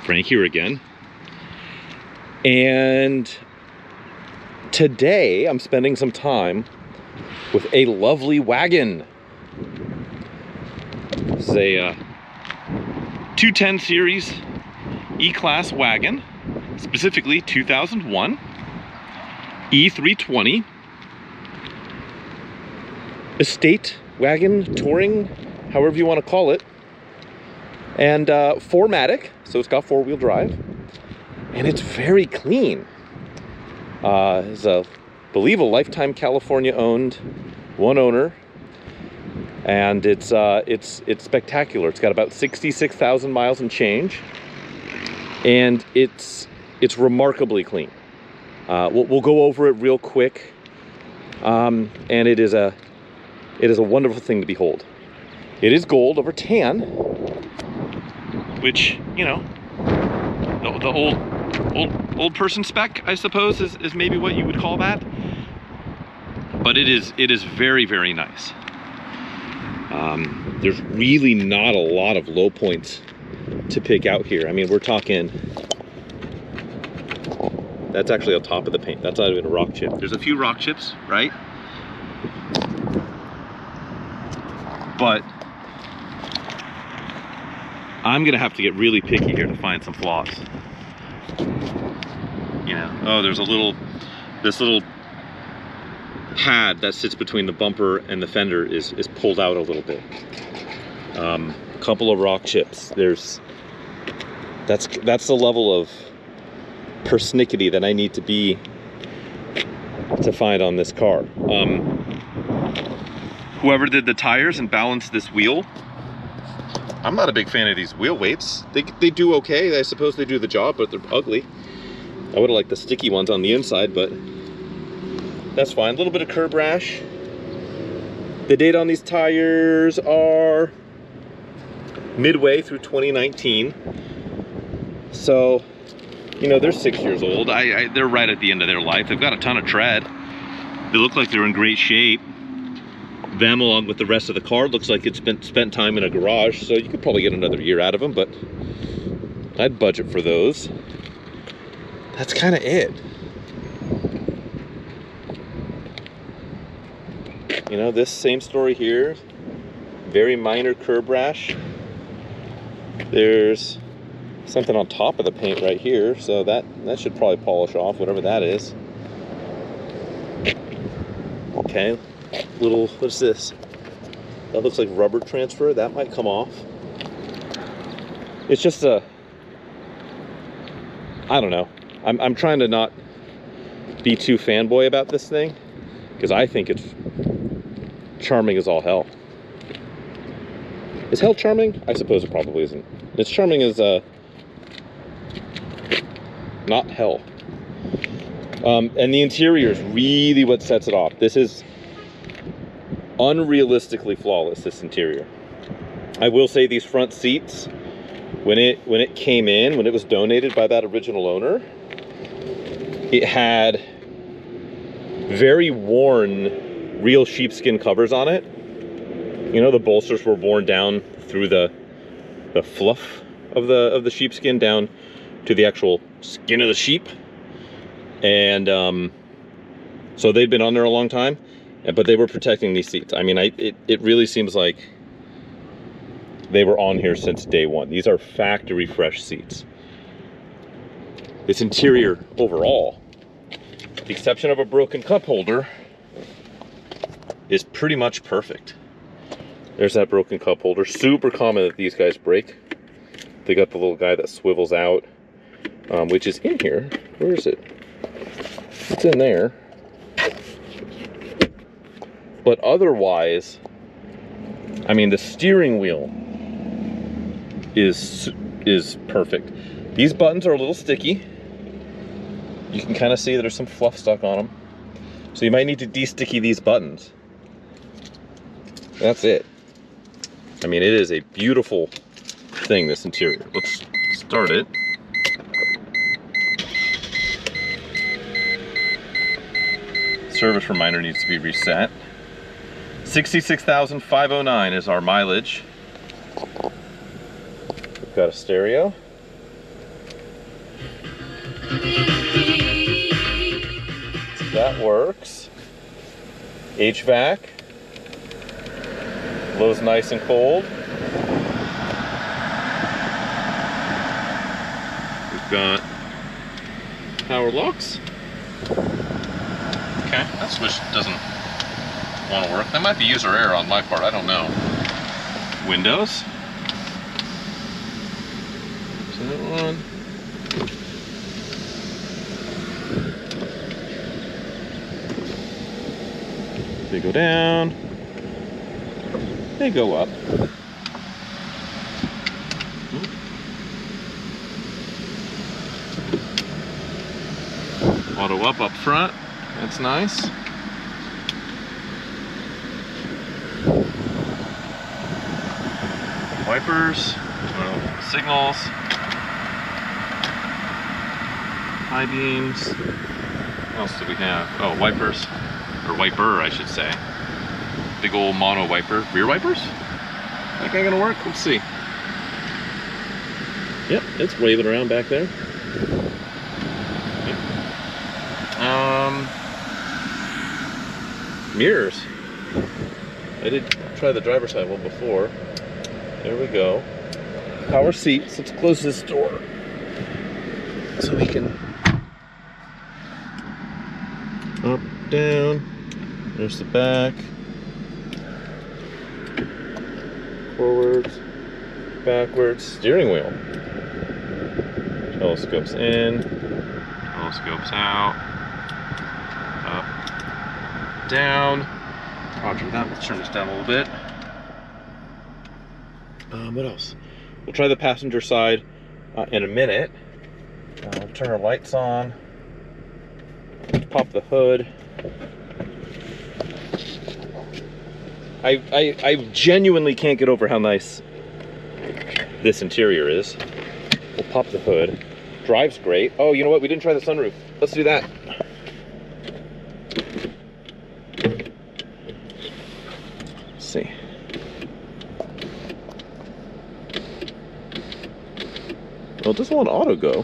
Frank here again. And today I'm spending some time with a lovely Wagon. This is a 210 series E-Class Wagon, specifically 2001 E320 estate wagon, touring, however you want to call it, and 4Matic, so it's got four-wheel drive, and it's very clean. It's I believe a lifetime California owned, one owner, and it's spectacular. It's got about 66,000 miles and change, and it's remarkably clean. We'll go over it real quick, and it is a wonderful thing to behold. It is gold over tan, which, you know, the old person spec, I suppose, is maybe what you would call that. But it is very, very nice. There's really not a lot of low points to pick out here. I mean, we're talking, that's actually on top of the paint. That's not even a rock chip. There's a few rock chips, right? But I'm gonna have to get really picky here to find some flaws. You know, oh, there's this little pad that sits between the bumper and the fender is pulled out a little bit. A couple of rock chips. That's the level of persnickety that I need to be to find on this car. Whoever did the tires and balanced this wheel, I'm not a big fan of these wheel weights. They do okay. I suppose they do the job, but they're ugly. I would have liked the sticky ones on the inside, but that's fine. A little bit of curb rash. The date on these tires are midway through 2019. So, you know, they're 6 years old. They're right at the end of their life. They've got a ton of tread. They look like they're in great shape. Them, along with the rest of the car, looks like it's been spent time in a garage, so you could probably get another year out of them, but I'd budget for those. That's kind of it. You know, this same story here. Very minor curb rash. There's something on top of the paint right here, so that should probably polish off, whatever that is. Okay. Little, what's this? That looks like rubber transfer. That might come off. It's just I don't know. I'm trying to not be too fanboy about this thing, because I think it's charming as all hell. Is hell charming? I suppose it probably isn't. It's charming as not hell. And the interior is really what sets it off. This is unrealistically flawless, this interior. I will say these front seats, when it came in, when it was donated by that original owner, it had very worn real sheepskin covers on it. You know, the bolsters were worn down through the fluff of the sheepskin down to the actual skin of the sheep. And so they'd been on there a long time, but they were protecting these seats. I mean, it really seems like they were on here since day one. These are factory fresh seats. This interior overall, with the exception of a broken cup holder, is pretty much perfect. There's that broken cup holder. Super common that these guys break. They got the little guy that swivels out, which is in here. Where is it? It's in there. But otherwise, I mean, the steering wheel is perfect. These buttons are a little sticky. You can kind of see there's some fluff stuck on them. So you might need to de-sticky these buttons. That's it. I mean, it is a beautiful thing, this interior. Let's start it. Service reminder needs to be reset. 66,509 is our mileage. We've got a stereo. that works. HVAC. Blow's nice and cold. We've got power locks. Okay, that switch doesn't want to work. That might be user error on my part, I don't know. Windows. So that one. They go down. They go up. Auto up front. That's nice. Wipers, well, signals, high beams. What else do we have? Oh, wipers, or wiper, I should say. Big old mono wiper. Rear wipers? That guy gonna work? Let's see. Yep, it's waving around back there. Mirrors. I did try the driver's side one before. There we go. Power seats. Let's close this door so we can up, down. There's the back. Forwards, backwards. Steering wheel. Telescopes in. Telescopes out. Up, down. Roger that. Let's turn this down a little bit. What else? We'll try the passenger side in a minute. Turn our lights on. Pop the hood. I genuinely can't get over how nice this interior is. We'll pop the hood. Drives great. Oh, you know what? We didn't try the sunroof. Let's do that. Let's see. Well, it doesn't want auto go.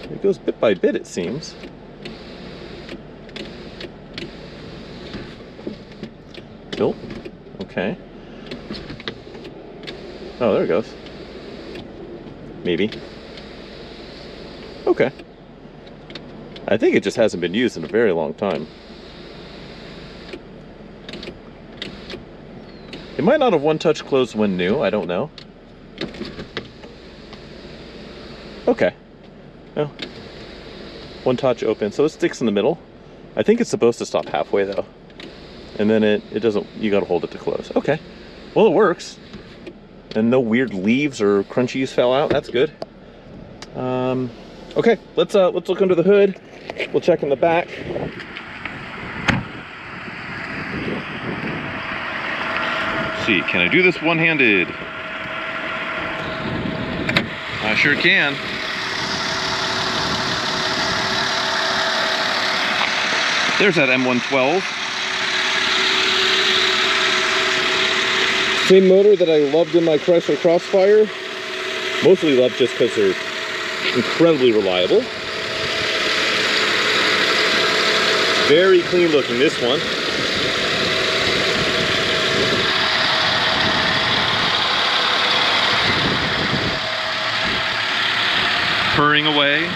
It goes bit by bit, it seems. Tilt. Okay. Oh, there it goes. Maybe. Okay. I think it just hasn't been used in a very long time. It might not have one-touch closed when new, I don't know. Okay. Well, one touch open, so it sticks in the middle. I think it's supposed to stop halfway though. And then it doesn't, you gotta hold it to close. Okay. Well, it works. And no weird leaves or crunchies fell out. That's good. Okay, let's look under the hood. We'll check in the back. Let's see, can I do this one-handed? I sure can. There's that M112. Same motor that I loved in my Chrysler Crossfire. Mostly loved just because they're incredibly reliable. Very clean looking, this one. Purring away.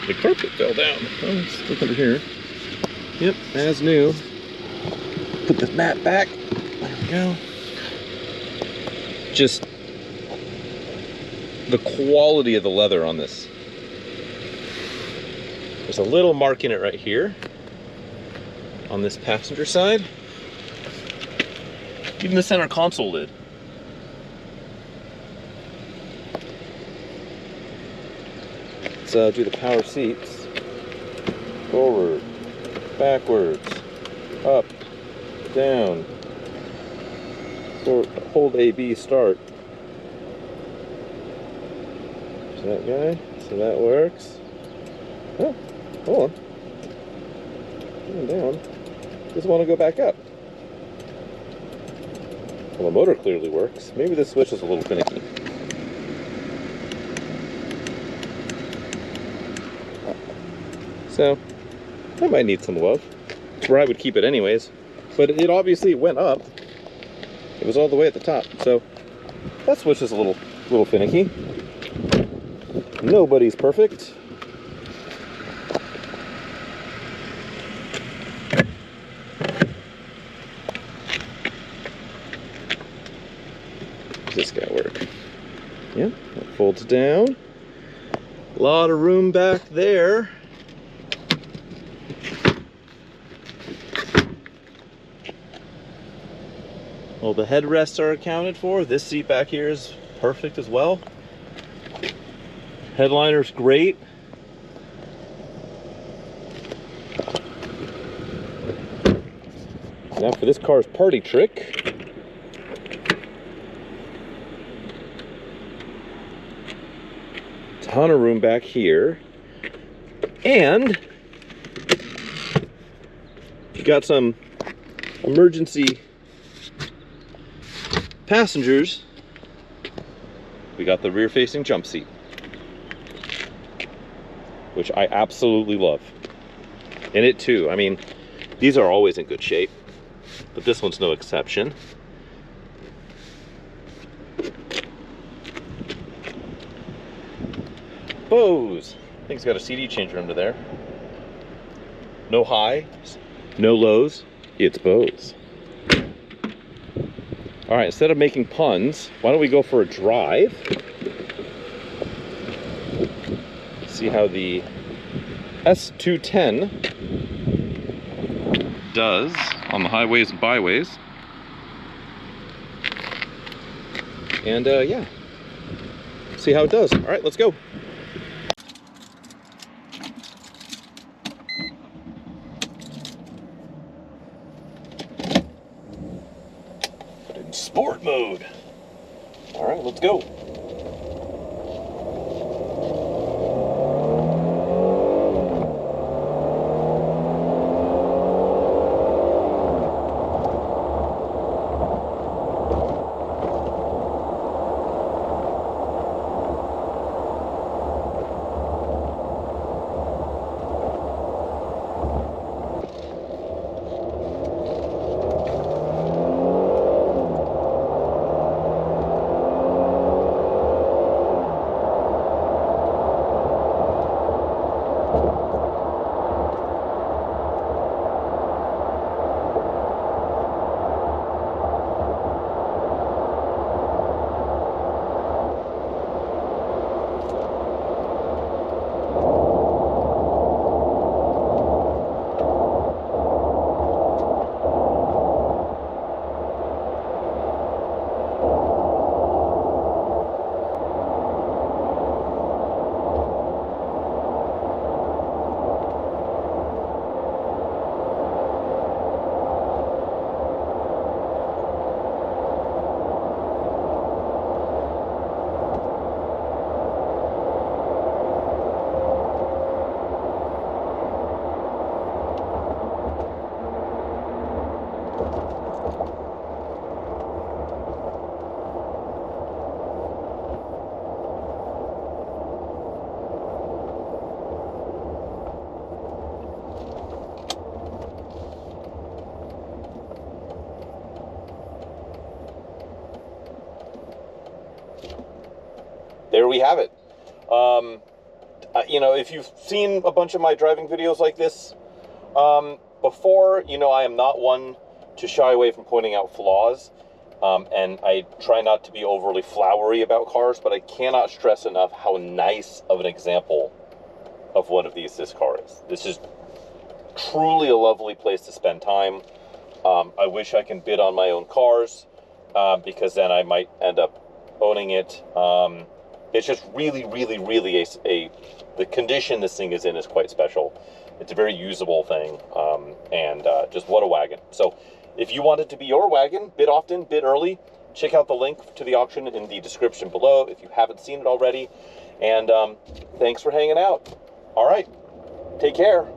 The carpet fell down. Oh, let's look under here. Yep, as new. Put the mat back. There we go. Just the quality of the leather on this. There's a little mark in it right here on this passenger side. Even the center console lid. Let's do the power seats. Forward, backwards, up, down. Hold A, B, start. So that guy, so that works. Oh, hold on. Down. doesn't want to go back up. Well, the motor clearly works. Maybe this switch is a little finicky. So, that might need some love. It's where I would keep it anyways. But it obviously went up. It was all the way at the top. So, that switch is a little finicky. Nobody's perfect. Does this guy work? Yeah, that folds down. A lot of room back there. All the headrests are accounted for. This seat back here is perfect as well. Headliner's great. Now for this car's party trick. Ton of room back here. And you got some emergency passengers. We got the rear-facing jump seat, which I absolutely love. And it too, I mean, these are always in good shape, but this one's no exception. Bose. I think it's got a CD changer under there. No highs, no lows. It's Bose. All right, instead of making puns, why don't we go for a drive? See how the S210 does on the highways and byways. And yeah, see how it does. All right, let's go. Put it in sport mode. All right, let's go. There we have it. You know, if you've seen a bunch of my driving videos like this before, you know I am not one to shy away from pointing out flaws. And I try not to be overly flowery about cars, but I cannot stress enough how nice of an example of one of these this car is. This is truly a lovely place to spend time. I wish I can bid on my own cars, because then I might end up owning it. It's just really, really, really the condition this thing is in is quite special. It's a very usable thing, and just what a wagon. So if you want it to be your wagon, bid often, bid early. Check out the link to the auction in the description below if you haven't seen it already. And thanks for hanging out. All right, take care.